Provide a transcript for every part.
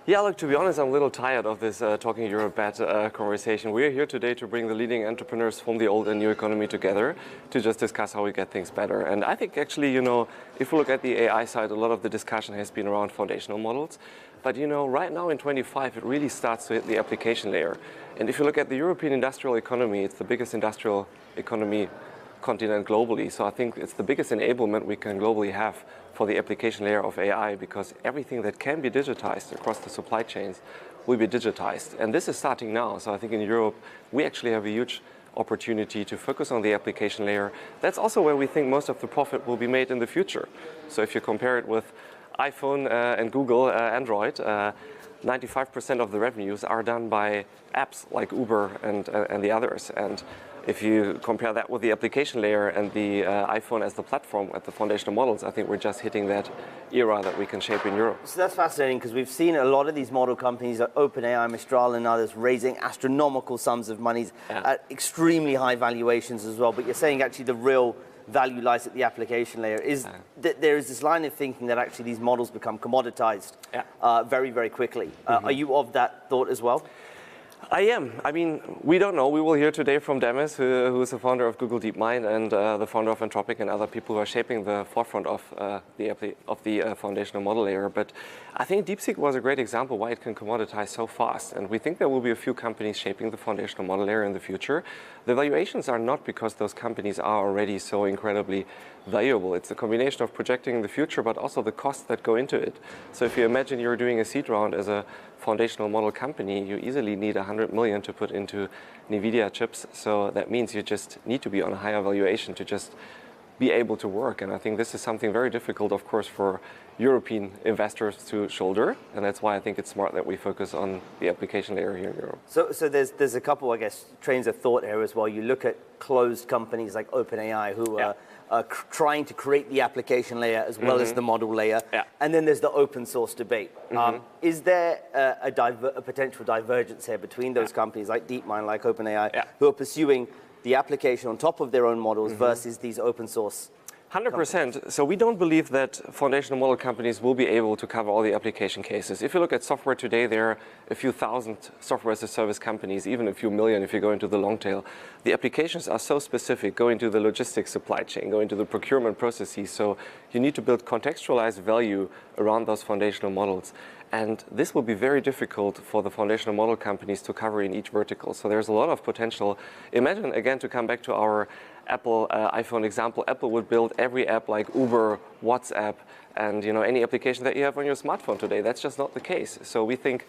Yeah, look, to be honest, I'm a little tired of this Talking Europe bad conversation. We're here today to bring the leading entrepreneurs from the old and new economy together to just discuss how we get things better. And I think actually, if we look at the AI side, a lot of the discussion has been around foundational models. But right now in 25, it really starts to hit the application layer. And if you look at the European industrial economy, it's the biggest industrial economy continent globally. So I think it's the biggest enablement we can globally have for the application layer of AI, because everything that can be digitized across the supply chains will be digitized. And this is starting now. So I think in Europe, we actually have a huge opportunity to focus on the application layer. That's also where we think most of the profit will be made in the future. So if you compare it with iPhone and Google, Android, 95% of the revenues are done by apps like Uber and the others. And if you compare that with the application layer and the iPhone as the platform at the foundational models, I think we're just hitting that era that we can shape in Europe. So that's fascinating, because we've seen a lot of these model companies like OpenAI, Mistral and others raising astronomical sums of money at extremely high valuations as well. But you're saying actually the real value lies at the application layer. That there is this line of thinking that actually these models become commoditized very, very quickly. Are you of that thought as well? I am. I mean, we don't know. We will hear today from Demis, who is the founder of Google DeepMind and the founder of Anthropic and other people who are shaping the forefront of the foundational model layer. But I think DeepSeek was a great example why it can commoditize so fast. And we think there will be a few companies shaping the foundational model layer in the future. The valuations are not because those companies are already so incredibly valuable. It's a combination of projecting the future, but also the costs that go into it. So if you imagine you're doing a seed round as a foundational model company, you easily need 100 million to put into NVIDIA chips. So that means you just need to be on a higher valuation to just be able to work. And I think this is something very difficult, of course, for European investors to shoulder. And that's why I think it's smart that we focus on the application layer here in Europe. So there's a couple, I guess, trains of thought here as well. You look at closed companies like OpenAI who are trying to create the application layer as well as the model layer. And then there's the open source debate. Is there a potential divergence here between those companies like DeepMind, like OpenAI, who are pursuing the application on top of their own models versus these open source? 100%. So we don't believe that foundational model companies will be able to cover all the application cases. If you look at software today, there are a few thousand software as a service companies, even a few million if you go into the long tail. The applications are so specific, go into the logistics supply chain, go into the procurement processes. So you need to build contextualized value around those foundational models. And this will be very difficult for the foundational model companies to cover in each vertical. So there's a lot of potential. Imagine, again, to come back to our Apple iPhone example, Apple would build every app like Uber, WhatsApp, and any application that you have on your smartphone today. That's just not the case. So we think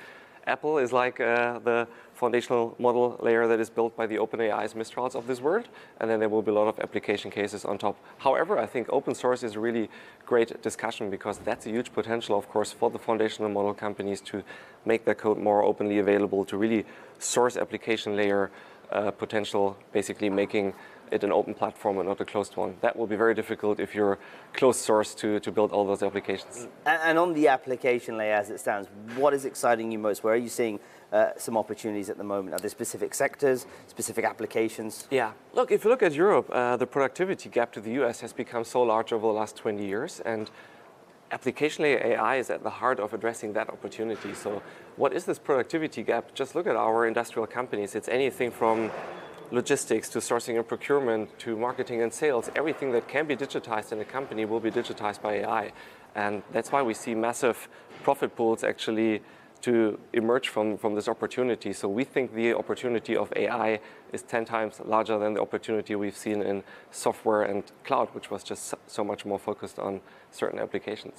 Apple is like the foundational model layer that is built by the OpenAIs, Mistrals of this world, and then there will be a lot of application cases on top. However, I think open source is a really great discussion, because that's a huge potential, of course, for the foundational model companies to make their code more openly available, to really source application layer potential, basically making it an open platform and not a closed one. That will be very difficult if you're closed source to build all those applications. And on the application layer as it stands, what is exciting you most? Where are you seeing some opportunities at the moment? Are there specific sectors, specific applications? Yeah. Look, if you look at Europe, the productivity gap to the US has become so large over the last 20 years. And application layer AI is at the heart of addressing that opportunity. So what is this productivity gap? Just look at our industrial companies. It's anything from logistics to sourcing and procurement to marketing and sales. Everything that can be digitized in a company will be digitized by AI. And that's why we see massive profit pools actually to emerge from this opportunity. So we think the opportunity of AI is 10 times larger than the opportunity we've seen in software and cloud, which was just so much more focused on certain applications.